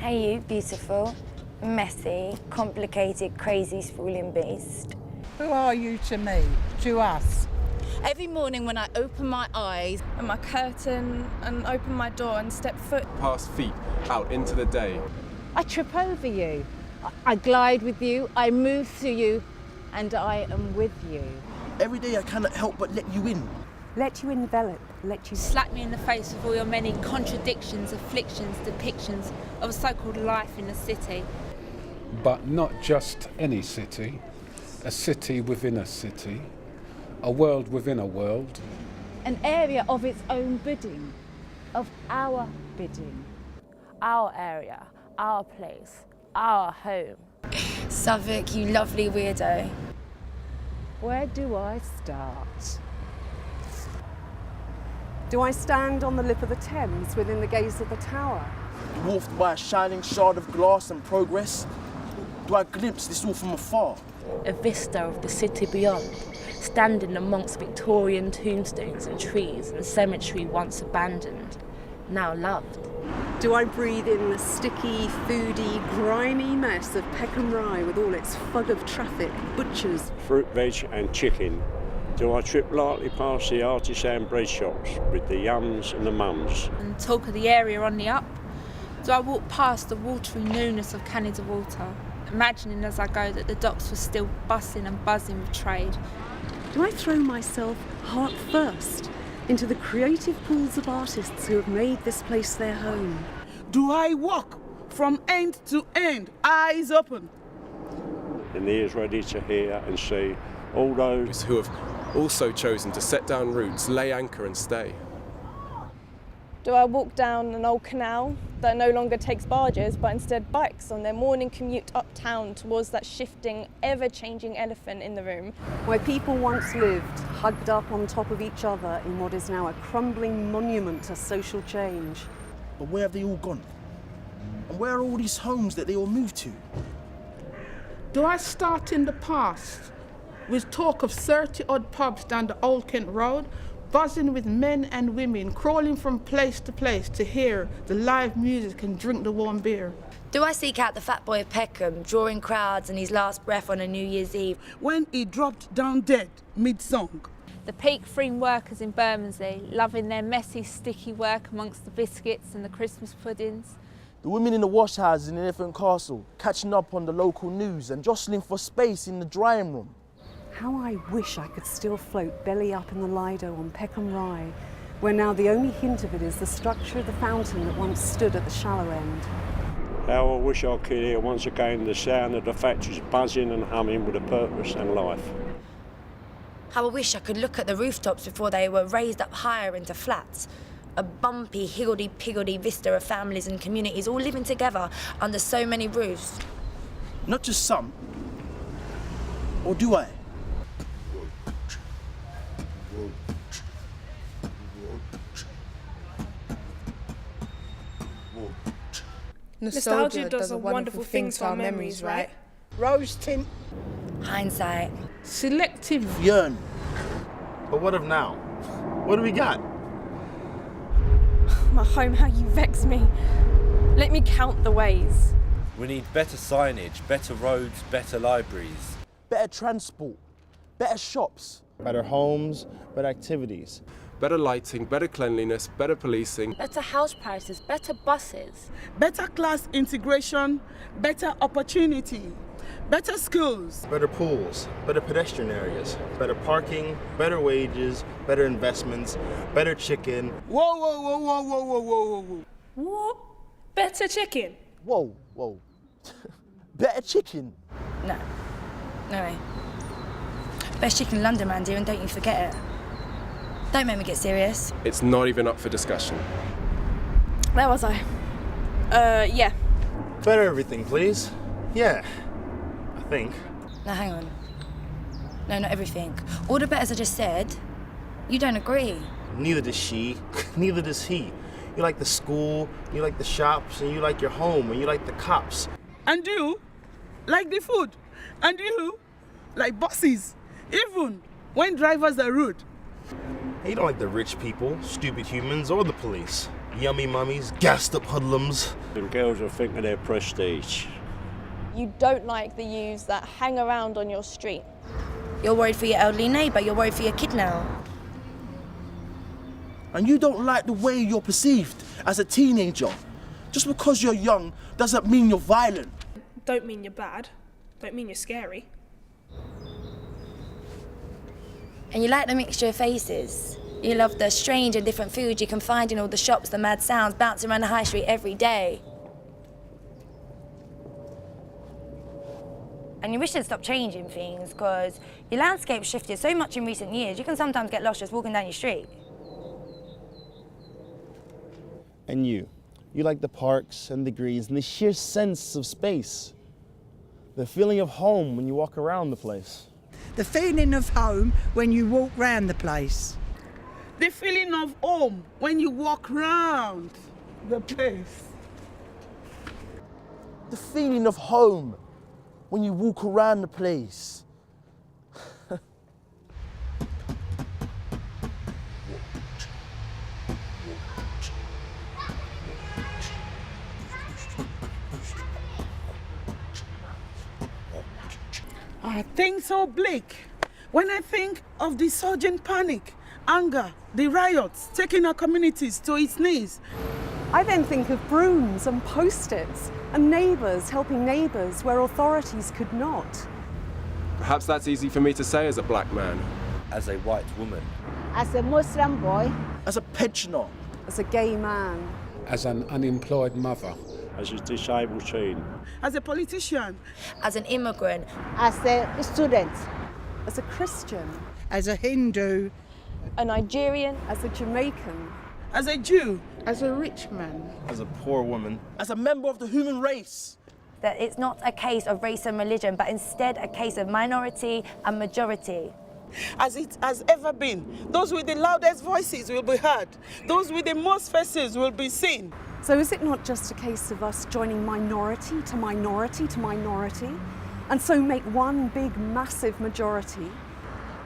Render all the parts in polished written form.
Hey you, beautiful, messy, complicated, crazy, sprawling beast. Who are you to me, to us? Every morning when I open my eyes and my curtain and open my door and step foot past feet out into the day. I trip over you. I glide with you, I move through you, and I am with you. Every day I cannot help but let you in. Let you envelop, let you slap me in the face with all your many contradictions, afflictions, depictions of a so-called life in the city. But not just any city, a city within a city, a world within a world. An area of its own bidding, of our bidding. Our area, our place, our home. Southwark, you lovely weirdo. Where do I start? Do I stand on the lip of the Thames within the gaze of the tower? Dwarfed by a shining shard of glass and progress? Do I glimpse this all from afar? A vista of the city beyond, standing amongst Victorian tombstones and trees and cemetery once abandoned, now loved. Do I breathe in the sticky, foody, grimy mess of Peckham Rye with all its fug of traffic, butchers, fruit, veg and chicken? Do I trip lightly past the artisan bread shops with the yums and the mums? And talk of the area on the up? Do I walk past the watery newness of cannons of water, imagining as I go that the docks were still bustling and buzzing with trade? Do I throw myself heart first into the creative pools of artists who have made this place their home? Do I walk from end to end, eyes open? And ears ready to hear and see all those who have also chosen to set down roots, lay anchor and stay. Do I walk down an old canal that no longer takes barges but instead bikes on their morning commute uptown towards that shifting, ever-changing elephant in the room? Where people once lived, hugged up on top of each other in what is now a crumbling monument to social change. But where have they all gone? And where are all these homes that they all moved to? Do I start in the past with talk of 30-odd pubs down the Old Kent Road, buzzing with men and women, crawling from place to place to hear the live music and drink the warm beer? Do I seek out the fat boy of Peckham, drawing crowds and his last breath on a New Year's Eve? When he dropped down dead mid-song. The peak-free workers in Bermondsey, loving their messy, sticky work amongst the biscuits and the Christmas puddings. The women in the wash houses in Elephant Castle, catching up on the local news and jostling for space in the drying room. How I wish I could still float belly up in the Lido on Peckham Rye, where now the only hint of it is the structure of the fountain that once stood at the shallow end. How I wish I could hear once again the sound of the factories buzzing and humming with a purpose and life. How I wish I could look at the rooftops before they were raised up higher into flats. A bumpy, higgledy-piggledy vista of families and communities all living together under so many roofs. Not just some. Or do I? Nostalgia does a wonderful thing to our memories, right? Rose tint. Hindsight. Selective yearn. But what of now? What do we got? My home, how you vex me. Let me count the ways. We need better signage, better roads, better libraries. Better transport, better shops. Better homes, better activities. Better lighting, better cleanliness, better policing. Better house prices, better buses. Better class integration, better opportunity, better schools. Better pools, better pedestrian areas, better parking, better wages, better investments, better chicken. Whoa, whoa, whoa, whoa, whoa, whoa, whoa, whoa. What? Better chicken? Whoa, whoa. Better chicken? No. No way. Best chicken in London, man, dear, and don't you forget it. Don't make me get serious. It's not even up for discussion. Where was I? Yeah. Better everything, please. Yeah, I think. Now, hang on. No, not everything. All the betters I just said, you don't agree. Neither does she, neither does he. You like the school, you like the shops, and you like your home, and you like the cops. And you like the food. And you like buses, even when drivers are rude. You don't like the rich people, stupid humans, or the police. Yummy mummies, gassed up hoodlums. And girls are thinking of their prestige. You don't like the youths that hang around on your street. You're worried for your elderly neighbour, you're worried for your kid now. And you don't like the way you're perceived as a teenager. Just because you're young doesn't mean you're violent. Don't mean you're bad. Don't mean you're scary. And you like the mixture of faces. You love the strange and different food you can find in all the shops, the mad sounds bouncing around the high street every day. And you wish they'd stop changing things, because your landscape shifted so much in recent years, you can sometimes get lost just walking down your street. And you like the parks and the greens and the sheer sense of space. The feeling of home when you walk around the place. The feeling of home when you walk round the place. The feeling of home when you walk round the place. The feeling of home when you walk around the place. Things so bleak. When I think of the surging panic, anger, the riots taking our communities to its knees. I then think of brooms and post-its and neighbours helping neighbours where authorities could not. Perhaps that's easy for me to say as a black man. As a white woman. As a Muslim boy. As a pensioner. As a gay man. As an unemployed mother. As a disabled teen. As a politician. As an immigrant. As a student. As a Christian. As a Hindu. A Nigerian. As a Jamaican. As a Jew. As a rich man. As a poor woman. As a member of the human race. That it's not a case of race and religion, but instead a case of minority and majority. As it has ever been. Those with the loudest voices will be heard. Those with the most faces will be seen. So is it not just a case of us joining minority to minority to minority, and so make one big, massive majority?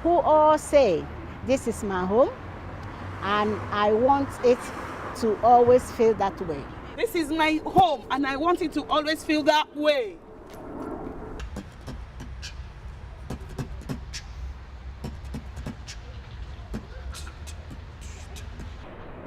Who all say, this is my home, and I want it to always feel that way. This is my home, and I want it to always feel that way.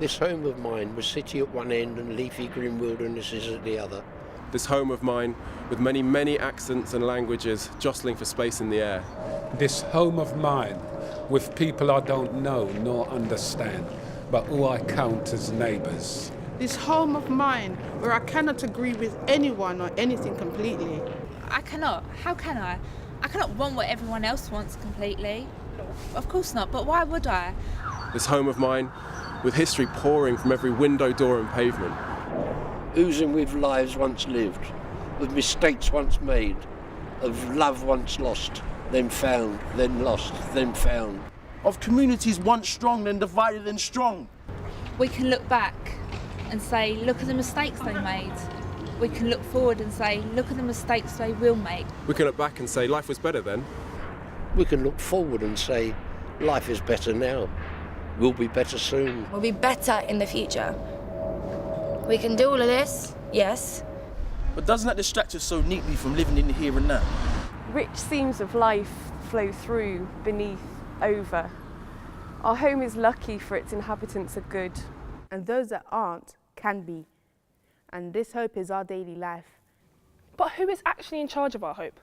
This home of mine was city at one end and leafy green wildernesses at the other. This home of mine, with many, many accents and languages jostling for space in the air. This home of mine, with people I don't know nor understand, but who I count as neighbours. This home of mine, where I cannot agree with anyone or anything completely. I cannot. How can I? I cannot want what everyone else wants completely. Of course not, but why would I? This home of mine, with history pouring from every window, door and pavement. Oozing with lives once lived, with mistakes once made, of love once lost, then found, then lost, then found. Of communities once strong, then divided and strong. We can look back and say, look at the mistakes they made. We can look forward and say, look at the mistakes they will make. We can look back and say, life was better then. We can look forward and say, life is better now. We'll be better soon. We'll be better in the future. We can do all of this, yes. But doesn't that distract us so neatly from living in the here and now? Rich seams of life flow through, beneath, over. Our home is lucky for its inhabitants are good. And those that aren't can be. And this hope is our daily life. But who is actually in charge of our hope?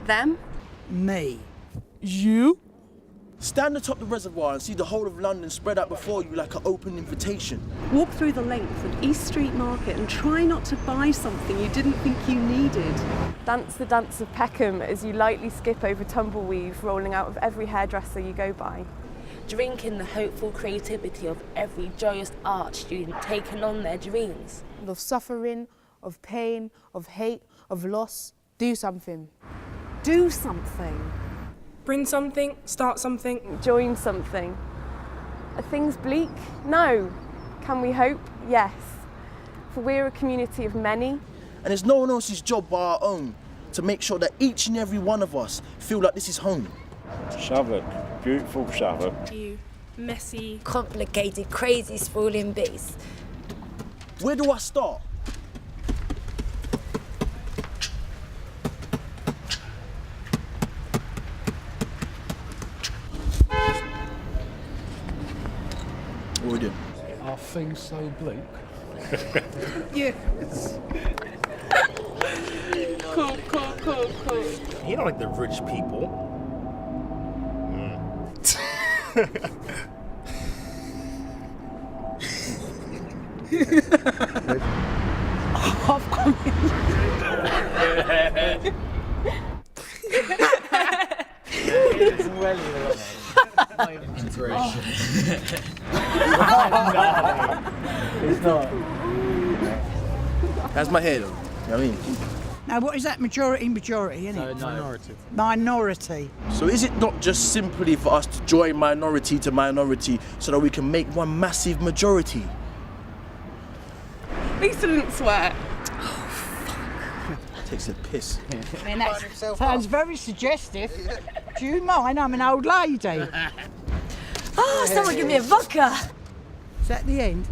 Them? Me. You? Stand atop the reservoir and see the whole of London spread out before you like an open invitation. Walk through the length of East Street Market and try not to buy something you didn't think you needed. Dance the dance of Peckham as you lightly skip over tumbleweave rolling out of every hairdresser you go by. Drink in the hopeful creativity of every joyous art student taking on their dreams. Of suffering, of pain, of hate, of loss. Do something. Do something. Bring something, start something. Join something. Are things bleak? No. Can we hope? Yes. For we're a community of many. And it's no one else's job but our own to make sure that each and every one of us feel like this is home. Southwark, beautiful Southwark. You messy, complicated, crazy, sprawling beast. Where do I start? What are we doing? Are things so bleak? Yes. Cool. You don't like the rich people. It's not. How's my hair though? You know what I mean? Now, what is that majority, isn't it? Minority. Minority. So is it not just simply for us to join minority to minority so that we can make one massive majority? Lisa didn't swear. Takes a piss. I mean, that sounds very suggestive. Do you mind? I'm an old lady. Oh, someone give me a vodka. Is that the end?